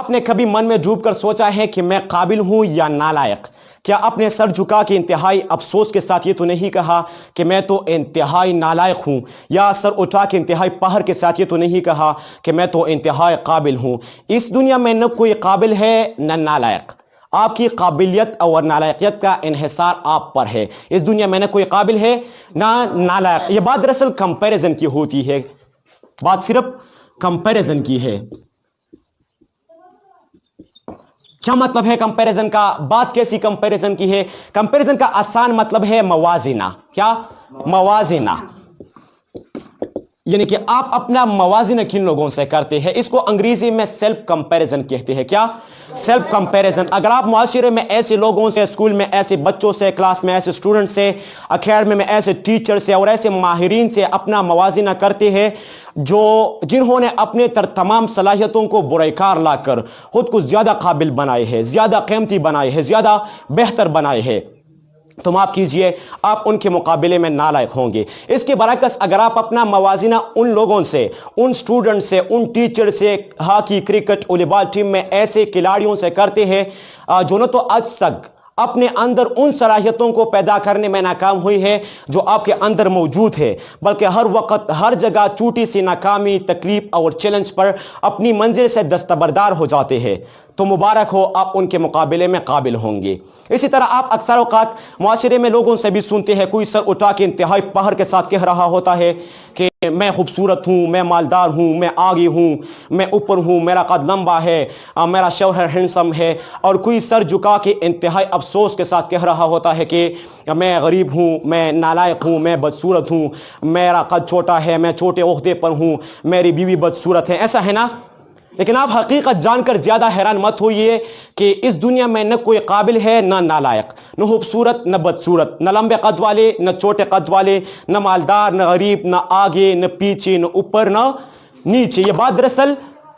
آپ نے کبھی من میں ڈوب کر سوچا ہے کہ میں قابل ہوں یا نالائق؟ کیا اپنے سر جھکا کے انتہائی افسوس کے ساتھ یہ تو نہیں کہا کہ میں تو انتہائی نالائق ہوں؟ یا سر اٹھا کے انتہائی فخر کے ساتھ یہ تو نہیں کہا کہ میں تو انتہائی قابل ہوں؟ اس دنیا میں نہ کوئی قابل ہے نہ نالائق. آپ کی قابلیت اور نالائقیت کا انحصار آپ پر ہے. اس دنیا میں نہ کوئی قابل ہے نہ نالائق. یہ بات دراصل کمپیریزن کی ہوتی ہے، بات صرف کمپیریزن کی ہے. کیا مطلب ہے کمپیریزن کا؟ بات کیسی کمپیریزن کی ہے؟ کمپیریزن کا آسان مطلب ہے موازنہ. کیا؟ موازنہ. یعنی کہ آپ اپنا موازنہ کن لوگوں سے کرتے ہیں، اس کو انگریزی میں سیلف کمپیریزن کہتے ہیں. کیا؟ Self comparison. اگر آپ معاشرے میں ایسے لوگوں سے، اسکول میں ایسے بچوں سے، کلاس میں ایسے اسٹوڈنٹ سے، اکیڈمی میں ایسے ٹیچر سے اور ایسے ماہرین سے اپنا موازنہ کرتے ہیں جنہوں نے اپنے تمام صلاحیتوں کو برائے لا کر خود کو زیادہ قابل بنائے ہیں، زیادہ قیمتی بنائے ہیں، زیادہ بہتر بنائے ہیں، تو معاف کیجئے آپ ان کے مقابلے میں نالائق ہوں گے. اس کے برعکس اگر آپ اپنا موازنہ ان لوگوں سے، ان سٹوڈنٹ سے، ان ٹیچر سے، ہاکی، کرکٹ، والی بال ٹیم میں ایسے کھلاڑیوں سے کرتے ہیں جو نہ تو آج تک اپنے اندر ان صلاحیتوں کو پیدا کرنے میں ناکام ہوئی ہے جو آپ کے اندر موجود ہے، بلکہ ہر وقت ہر جگہ چھوٹی سی ناکامی، تکلیف اور چیلنج پر اپنی منزل سے دستبردار ہو جاتے ہیں، تو مبارک ہو، آپ ان کے مقابلے میں قابل ہوں گے. اسی طرح آپ اکثر اوقات معاشرے میں لوگوں سے بھی سنتے ہیں، کوئی سر اٹھا کے انتہائی فخر کے ساتھ کہہ رہا ہوتا ہے کہ میں خوبصورت ہوں، میں مالدار ہوں، میں آگے ہوں، میں اوپر ہوں، میرا قد لمبا ہے، میرا شوہر ہینڈسم ہے. اور کوئی سر جھکا کے انتہائی افسوس کے ساتھ کہہ رہا ہوتا ہے کہ میں غریب ہوں، میں نالائق ہوں، میں بدصورت ہوں، میرا قد چھوٹا ہے، میں چھوٹے عہدے پر ہوں، میری بیوی بدصورت ہے. ایسا ہے نا؟ لیکن آپ حقیقت جان کر زیادہ حیران مت ہوئیے کہ اس دنیا میں نہ کوئی قابل ہے نہ نالائق، نہ خوبصورت نہ بدصورت، نہ لمبے قد والے نہ چھوٹے قد والے، نہ مالدار نہ غریب، نہ آگے نہ پیچھے، نہ اوپر نہ نیچے. یہ بات دراصل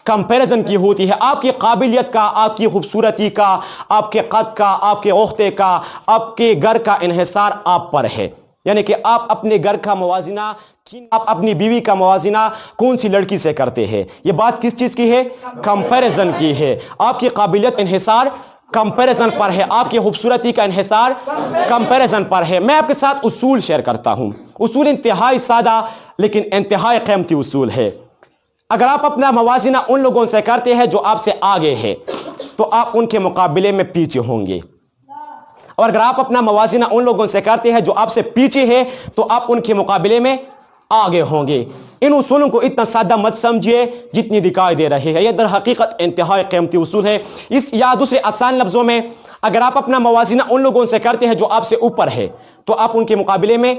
کمپیریزن کی ہوتی ہے. آپ کی قابلیت کا، آپ کی خوبصورتی کا، آپ کے قد کا، آپ کے عہدے کا، آپ کے گھر کا انحصار آپ پر ہے. یعنی کہ آپ اپنے گھر کا موازنہ، آپ اپنی بیوی کا موازنہ کون سی لڑکی سے کرتے ہیں؟ یہ بات کس چیز کی ہے؟ کمپیریزن کی ہے. آپ کی قابلیت انحصار کمپیریزن پر ہے، آپ کی خوبصورتی کا انحصار کمپیریزن پر ہے. میں آپ کے ساتھ اصول شیئر کرتا ہوں. اصول انتہائی سادہ لیکن انتہائی قیمتی اصول ہے. اگر آپ اپنا موازنہ ان لوگوں سے کرتے ہیں جو آپ سے آگے ہے تو آپ ان کے مقابلے میں پیچھے ہوں گے، اور اگر آپ اپنا موازنہ ان لوگوں سے کرتے ہیں جو آپ سے پیچھے ہے تو آپ ان کے مقابلے میں آگے ہوں گے. ان اصولوں کو اتنا سادہ مت سمجھیے جتنی دکھائی دے رہے ہیں، یہ در حقیقت انتہائی قیمتی اصول ہے. یا دوسرے آسان لفظوں میں، اگر آپ اپنا موازنہ ان لوگوں سے کرتے ہیں جو آپ سے اوپر ہے تو آپ ان کے مقابلے میں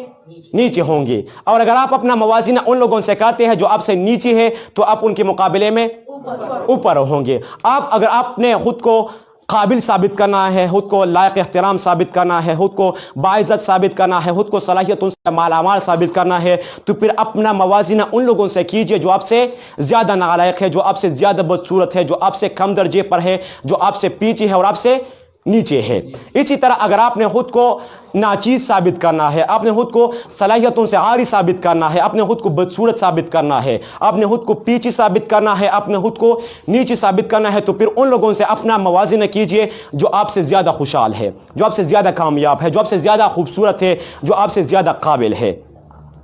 نیچے ہوں گے، اور اگر آپ اپنا موازنہ ان لوگوں سے کرتے ہیں جو آپ سے نیچے ہے تو آپ ان کے مقابلے میں اوپر ہوں گے. اگر آپ نے خود کو قابل ثابت کرنا ہے، خود کو لائق احترام ثابت کرنا ہے، خود کو باعزت ثابت کرنا ہے، خود کو صلاحیتوں سے مالا مال ثابت کرنا ہے، تو پھر اپنا موازنہ ان لوگوں سے کیجئے جو آپ سے زیادہ نالائق ہے، جو آپ سے زیادہ بدصورت ہے، جو آپ سے کم درجے پر ہے، جو آپ سے پیچھے ہے اور آپ سے نیچے ہے. اسی طرح اگر آپ نے خود کو ناچیز ثابت کرنا ہے، آپ نے خود کو صلاحیتوں سے عاری ثابت کرنا ہے، آپ نے خود کو بدصورت ثابت کرنا ہے، آپ نے خود کو پیچھے ثابت کرنا ہے، آپ نے خود کو نیچے ثابت کرنا ہے، تو پھر ان لوگوں سے اپنا موازنہ کیجئے جو آپ سے زیادہ خوشحال ہے، جو آپ سے زیادہ کامیاب ہے، جو آپ سے زیادہ خوبصورت ہے، جو آپ سے زیادہ قابل ہے.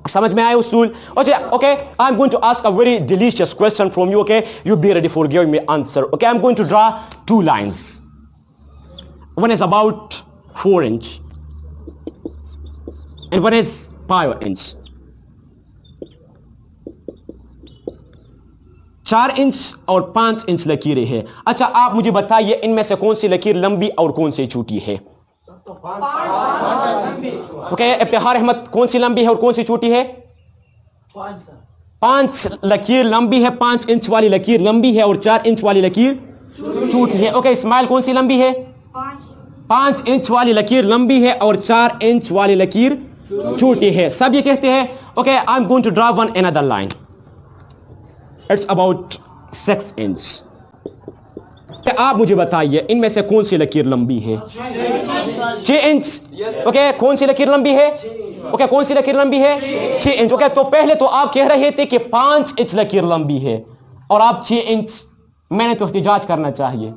سمجھ میں آئے اصول؟ Okay, I'm going to ask a very delicious question from you. Okay, you be ready for giving me answer. Okay, I'm going to draw two lines. One is about 4 inch and one is 5 inch. 4 inch اور 5 inch لکیریں ہیں. اچھا آپ مجھے بتائیے ان میں سے کون سی لکیر لمبی اور کون سی چھوٹی ہے؟ اوکے، افتخار احمد، کون سی لمبی ہے اور کون سی چھوٹی ہے؟ 5 لکیر لمبی ہے، 5 انچ والی لکیر لمبی ہے اور 4 انچ والی لکیر چھوٹی ہے. اوکے اسماعیل، کون سی لمبی ہے؟ 5 انچ والی لکیر لمبی ہے اور 4 انچ والی لکیر چھوٹی ہے. سب یہ کہتے ہیں. Okay I'm going to draw one another line. It's about 6 inch. آپ مجھے بتائیے ان میں سے کون سی لکیر لمبی ہے؟ 6 انچ. اوکے کون سی لکیر لمبی ہے؟ اوکے کون سی لکیر لمبی ہے؟ 6 انچ. اوکے تو پہلے تو آپ کہہ رہے تھے کہ 5 انچ لکیر لمبی ہے اور آپ 6 انچ میں نے تو احتجاج کرنا چاہیے.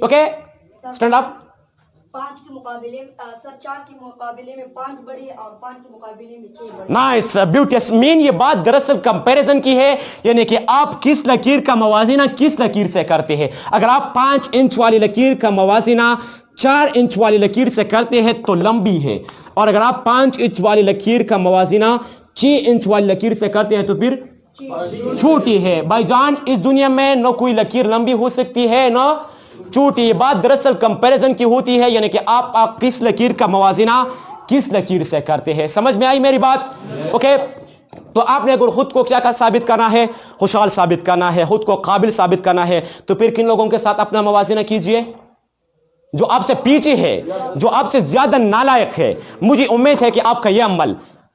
Okay stand up. 5 کے مقابلے سر 4 کے مقابلے میں 5 بڑے اور 5 کے مقابلے میں 6 بڑے. Nice beauty. مین یہ بات دراصل کمپیریزن کی ہے, یعنی کہ آپ کس لکیر کا موازنہ کس لکیر سے کرتے ہیں. اگر آپ 5 انچ والی لکیر کا موازنہ 4 انچ والی لکیر سے کرتے ہیں تو لمبی ہے, اور اگر آپ 5 انچ والی لکیر کا موازنہ 6 انچ والی لکیر سے کرتے ہیں تو پھر چھوٹی ہے. بھائی جان اس دنیا میں نہ کوئی لکیر لمبی ہو سکتی ہے نہ چھوٹی. یہ بات دراصل کمپیریزن کی ہوتی ہے, یعنی کہ آپ کس لکیر کا موازنہ کس لکیر سے کرتے ہیں. سمجھ میں آئی میری بات؟ اوکے. تو آپ نے اگر خود کو کیا ثابت کرنا ہے, خوشحال ثابت کرنا ہے, خود کو قابل ثابت کرنا ہے, تو پھر کن لوگوں کے ساتھ اپنا موازنہ کیجئے؟ جو آپ سے پیچھے ہے, جو آپ سے زیادہ نالائق ہے. مجھے امید ہے کہ آپ کا یہ عمل,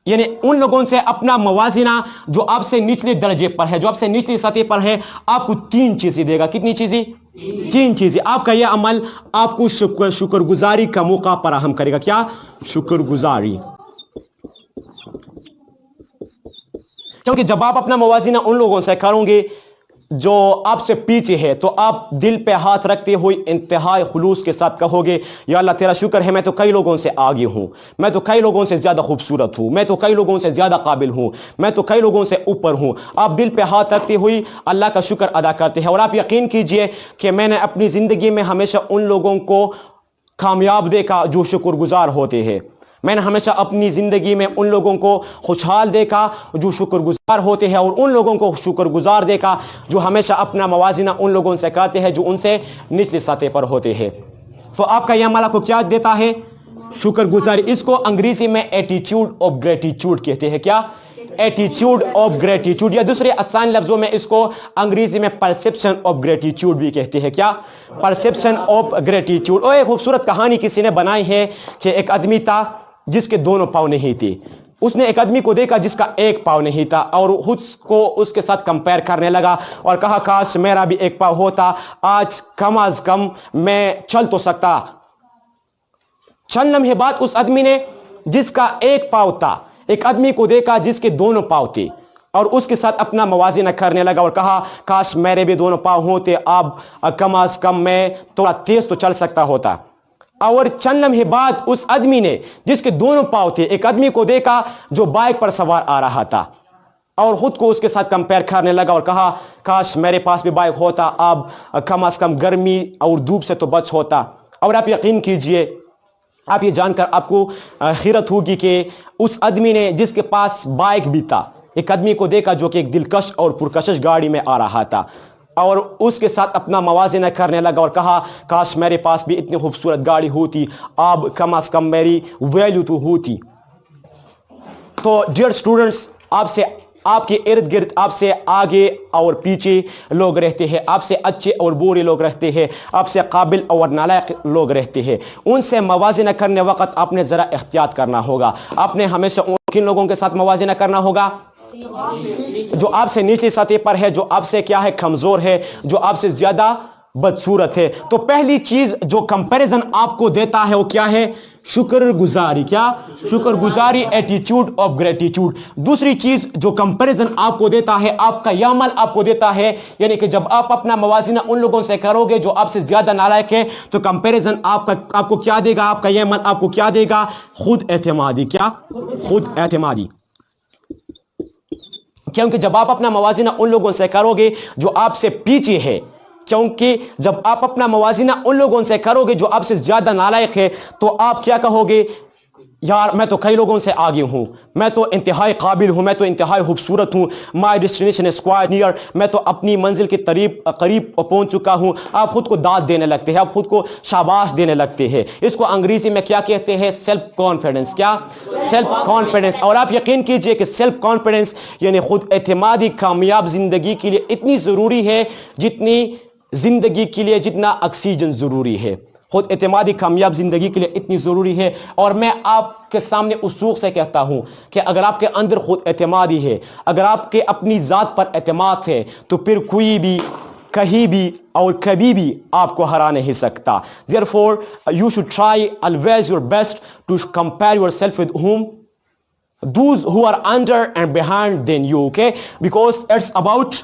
یعنی ان لوگوں سے اپنا موازنہ جو آپ سے نچلے درجے پر ہے, جو آپ سے نچلی سطح پر ہے, آپ کو 3 چیزیں دے گا. کتنی چیزیں؟ 3 چیزیں. آپ کا یہ عمل آپ کو شکر گزاری کا موقع فراہم کرے گا. کیا؟ شکر گزاری. کیونکہ جب آپ اپنا موازنہ ان لوگوں سے کرو گے جو آپ سے پیچھے ہے, تو آپ دل پہ ہاتھ رکھتے ہوئے انتہائی خلوص کے ساتھ کہو گے, یا اللہ تیرا شکر ہے میں تو کئی لوگوں سے آگے ہوں, میں تو کئی لوگوں سے زیادہ خوبصورت ہوں, میں تو کئی لوگوں سے زیادہ قابل ہوں, میں تو کئی لوگوں سے اوپر ہوں. آپ دل پہ ہاتھ رکھتے ہوئے اللہ کا شکر ادا کرتے ہیں. اور آپ یقین کیجئے کہ میں نے اپنی زندگی میں ہمیشہ ان لوگوں کو کامیاب دیکھا جو شکر گزار ہوتے ہیں. میں نے ہمیشہ اپنی زندگی میں ان لوگوں کو خوشحال دیکھا جو شکر گزار ہوتے ہیں, اور ان لوگوں کو شکر گزار دیکھا جو ہمیشہ اپنا موازنہ ان لوگوں سے کرتے ہیں جو ان سے نچلی سطح پر ہوتے ہیں. تو آپ کا یہ عمل آپ کو کیا دیتا ہے؟ شکر گزاری. اس کو انگریزی میں ایٹیٹیوڈ آف گریٹیٹیوڈ کہتے ہیں. کیا؟ Attitude of gratitude. یا دوسرے آسان لفظوں میں اس کو انگریزی میں پرسیپشن آف گریٹیٹیوڈ بھی کہتے ہیں. کیا؟ Perception of gratitude. اور ایک خوبصورت کہانی کسی نے بنائی ہے کہ ایک آدمی تھا جس کے 2 پاؤں نہیں تھے. اس نے ایک آدمی کو دیکھا جس کا 1 پاؤں نہیں تھا, اور خود کو اس کے ساتھ کمپیئر کرنے لگا اور کہا کاش میرا بھی 1 پاؤں ہوتا, آج کم از کم میں چل تو سکتا. چند لمحے بعد اس آدمی نے جس کا 1 پاؤں تھا ایک آدمی کو دیکھا جس کے 2 پاؤں تھے, اور اس کے ساتھ اپنا موازنہ کرنے لگا اور کہا کاش میرے بھی 2 پاؤں ہوتے, اب کم از کم میں تھوڑا تیز تو چل سکتا ہوتا. اور چند لمحے بعد اس آدمی نے جس کے 2 پاؤں تھے ایک آدمی کو دیکھا جو بائک پر سوار آ رہا تھا, اور خود کو اس کے ساتھ کمپیئر کرنے لگا اور کہا کاش میرے پاس بھی بائک ہوتا, اب کم از کم گرمی اور دھوپ سے تو بچ ہوتا. اور آپ یقین کیجئے, آپ یہ جان کر آپ کو حیرت ہوگی کہ اس آدمی نے جس کے پاس بائک بھی تھا ایک آدمی کو دیکھا جو کہ ایک دلکش اور پرکشش گاڑی میں آ رہا تھا, اور اس کے ساتھ اپنا موازنہ کرنے لگا اور کہا کاش میرے پاس بھی اتنی خوبصورت گاڑی ہوتی, اب کم از کم میری ویلیو تو ہوتی. تو ڈیئر اسٹوڈنٹس, آپ کے ارد گرد آپ سے آگے اور پیچھے لوگ رہتے ہیں, آپ سے اچھے اور برے لوگ رہتے ہیں, آپ سے قابل اور نالائق لوگ رہتے ہیں. ان سے موازنہ کرنے وقت آپ نے ذرا احتیاط کرنا ہوگا. آپ نے ہمیشہ کن لوگوں کے ساتھ موازنہ کرنا ہوگا؟ جو آپ سے نچلی سطح پر ہے, جو آپ سے کیا ہے کمزور ہے, جو آپ سے زیادہ بدصورت ہے. تو پہلی چیز جو کمپیریزن آپ کو دیتا ہے وہ کیا ہے؟ شکر گزاری. کیا؟ شکر گزاری, ایٹیٹیوڈ آف گریٹیٹیوڈ. دوسری چیز جو کمپیریزن آپ کو دیتا ہے, آپ کا یہ عمل آپ کو دیتا ہے, یعنی کہ جب آپ اپنا موازنہ ان لوگوں سے کرو گے جو آپ سے زیادہ نالائق ہے, تو کمپیریزن آپ کو کیا دے گا؟ آپ کا یہ عمل آپ کو کیا دے گا؟ خود اعتمادی. کیا؟ خود اعتمادی. کیونکہ جب آپ اپنا موازنہ ان لوگوں سے کرو گے جو آپ سے پیچھے ہے, کیونکہ جب آپ اپنا موازنہ ان لوگوں سے کرو گے جو آپ سے زیادہ نالائق ہے, تو آپ کیا کہو گے؟ یار میں تو کئی لوگوں سے آگے ہوں, میں تو انتہائی قابل ہوں, میں تو انتہائی خوبصورت ہوں, مائی ڈیسٹینیشن از کوائٹ نیئر, میں تو اپنی منزل کے قریب پہنچ چکا ہوں. آپ خود کو داد دینے لگتے ہیں, آپ خود کو شاباش دینے لگتے ہیں. اس کو انگریزی میں کیا کہتے ہیں؟ Self confidence. کیا؟ Self confidence. اور آپ یقین کیجئے کہ سیلف کانفیڈنس یعنی خود اعتمادی کامیاب زندگی کے لیے اتنی ضروری ہے جتنی زندگی کے لیے جتنا آکسیجن ضروری ہے. خود اعتمادی کامیاب زندگی کے لیے اتنی ضروری ہے. اور میں آپ کے سامنے وثوق سے کہتا ہوں کہ اگر آپ کے اندر خود اعتمادی ہے, اگر آپ کے اپنی ذات پر اعتماد ہے, تو پھر کوئی بھی کہیں بھی اور کبھی بھی آپ کو ہرا نہیں سکتا. Therefore, you should try always your best to compare yourself with whom? Those who are under and behind than you, okay? Because it's about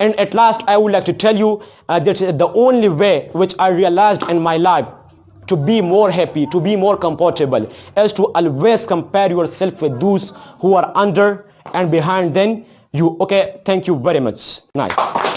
And at last, I would like to tell you that the only way which I realized in my life to be more happy, to be more comfortable, is to always compare yourself with those who are under and behind than you. Okay, thank you very much. Nice.